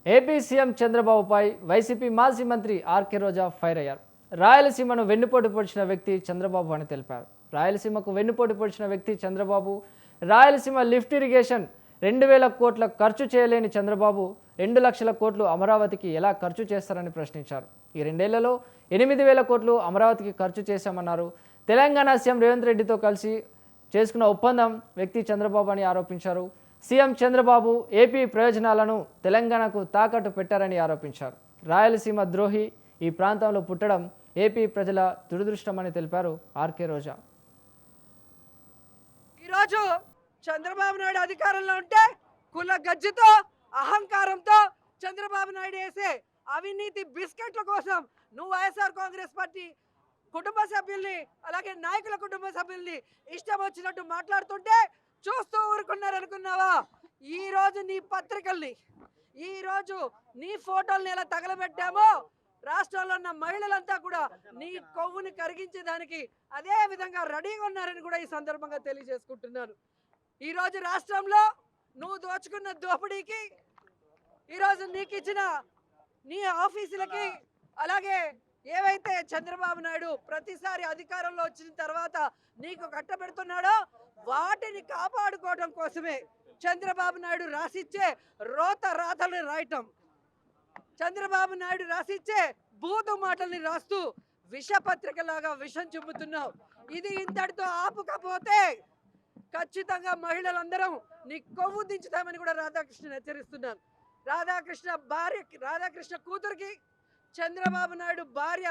AP CM చంద్రబాబుపై YCP మాజీ మంత్రి ఆర్కే రోజా ఫైర్ అయ్యారు. రాయలసీమను వెన్నుపోటు పొడిచిన వ్యక్తి చంద్రబాబు అని తెలిపారు. రాయలసీమకు వెన్నుపోటు పొడిచిన వ్యక్తి చంద్రబాబు. రాయలసీమ లిఫ్ట్ ఇరిగేషన్ 2,000 కోట్ల ఖర్చు చేయలేని చంద్రబాబు 2 లక్షల కోట్లు అమరావతికి ఎలా ఖర్చు చేస్తారని ప్రశ్నించారు. ఈ 2 ఏళ్లలో 8,000 కోట్లు అమరావతికి ఖర్చు చేశామన్నారు. తెలంగాణ సీఎం రేవంత్ రెడ్డితో కలిసి చేసుకున్న ఒప్పందం వ్యక్తి చంద్రబాబు అని ఆరోపించారు. సీఎం చంద్రబాబు ఏపీ ప్రయోజనాలను తెలంగాణకు తాకట్టు పెట్టారని ఆరోపించారు. రాయలసీమ ద్రోహి ఈ ప్రాంతంలో పుట్టడం ఏపీ ప్రజల దురదృష్టమని తెలిపారు ఆర్కే రోజా. ఈరోజు చంద్రబాబు నాయుడు అధికారంలో ఉంటే కుల గజ్జతో అహంకారంతో చంద్రబాబు నాయుడు వేసే అవినీతి బిస్కెట్ల కోసం నువ్వు వైఎస్ఆర్ కాంగ్రెస్ పార్టీ కుటుంబ సభ్యుల్ని అలాగే నాయకుల కుటుంబ సభ్యుల్ని ఇష్టం వచ్చినట్టు మాట్లాడుతుంటే చూస్తూ ఊరుకున్నారనుకున్నావా? ఈరోజు నీ పత్రికల్ని, ఈరోజు నీ ఫోటోల్ని ఎలా తగలబెట్టామో రాష్ట్రంలో ఉన్న మహిళలంతా కూడా నీ కొవ్వుని కరిగించేదానికి అదే విధంగా రెడీగా ఉన్నారని కూడా ఈ సందర్భంగా తెలియజేసుకుంటున్నాను. ఈరోజు రాష్ట్రంలో నువ్వు దోచుకున్న దోపిడీకి, ఈరోజు నీకు ఇచ్చిన నీ ఆఫీసులకి, అలాగే ఏవైతే చంద్రబాబు నాయుడు ప్రతిసారి అధికారంలో వచ్చిన తర్వాత నీకు కట్టబెడుతున్నాడో వాటిని కాపాడుకోవడం కోసమే చంద్రబాబు నాయుడు రాసిచ్చే రోత రాతల్ని రాయటం, చంద్రబాబు నాయుడు రాసిచ్చే బూతు మాటల్ని రాస్తూ విషపత్రికలాగా విషం చెబుతున్నావు. ఇది ఇంతటితో ఆపుకపోతే ఖచ్చితంగా మహిళలందరం నీ కొవ్వు దించుతామని కూడా రాధాకృష్ణ హెచ్చరిస్తున్నాను. రాధాకృష్ణ కూతురికి, చంద్రబాబు నాయుడు భార్య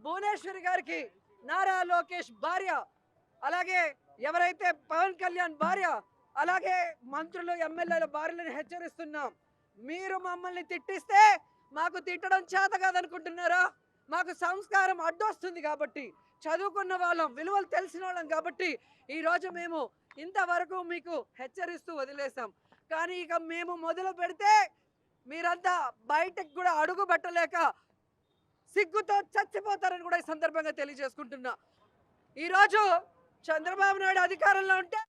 భువనేశ్వరి గారికి, నారా లోకేష్ భార్య, అలాగే ఎవరైతే పవన్ కళ్యాణ్ భార్య, అలాగే మంత్రులు ఎమ్మెల్యేల భార్యలను హెచ్చరిస్తున్నాం. మీరు మమ్మల్ని తిట్టిస్తే మాకు తిట్టడం చేత కాదనుకుంటున్నారా? మాకు సంస్కారం అడ్డొస్తుంది కాబట్టి, చదువుకున్న వాళ్ళం, విలువలు తెలిసిన వాళ్ళం కాబట్టి ఈరోజు మేము ఇంతవరకు మీకు హెచ్చరిస్తూ వదిలేసాం. కానీ ఇక మేము మొదలు పెడితే మీరంతా బయటకు కూడా అడుగు పెట్టలేక సిగ్గుతో చచ్చిపోతారని కూడా ఈ సందర్భంగా తెలియజేసుకుంటున్నా. ఈరోజు చంద్రబాబు నాయుడు అధికారంలో ఉంటే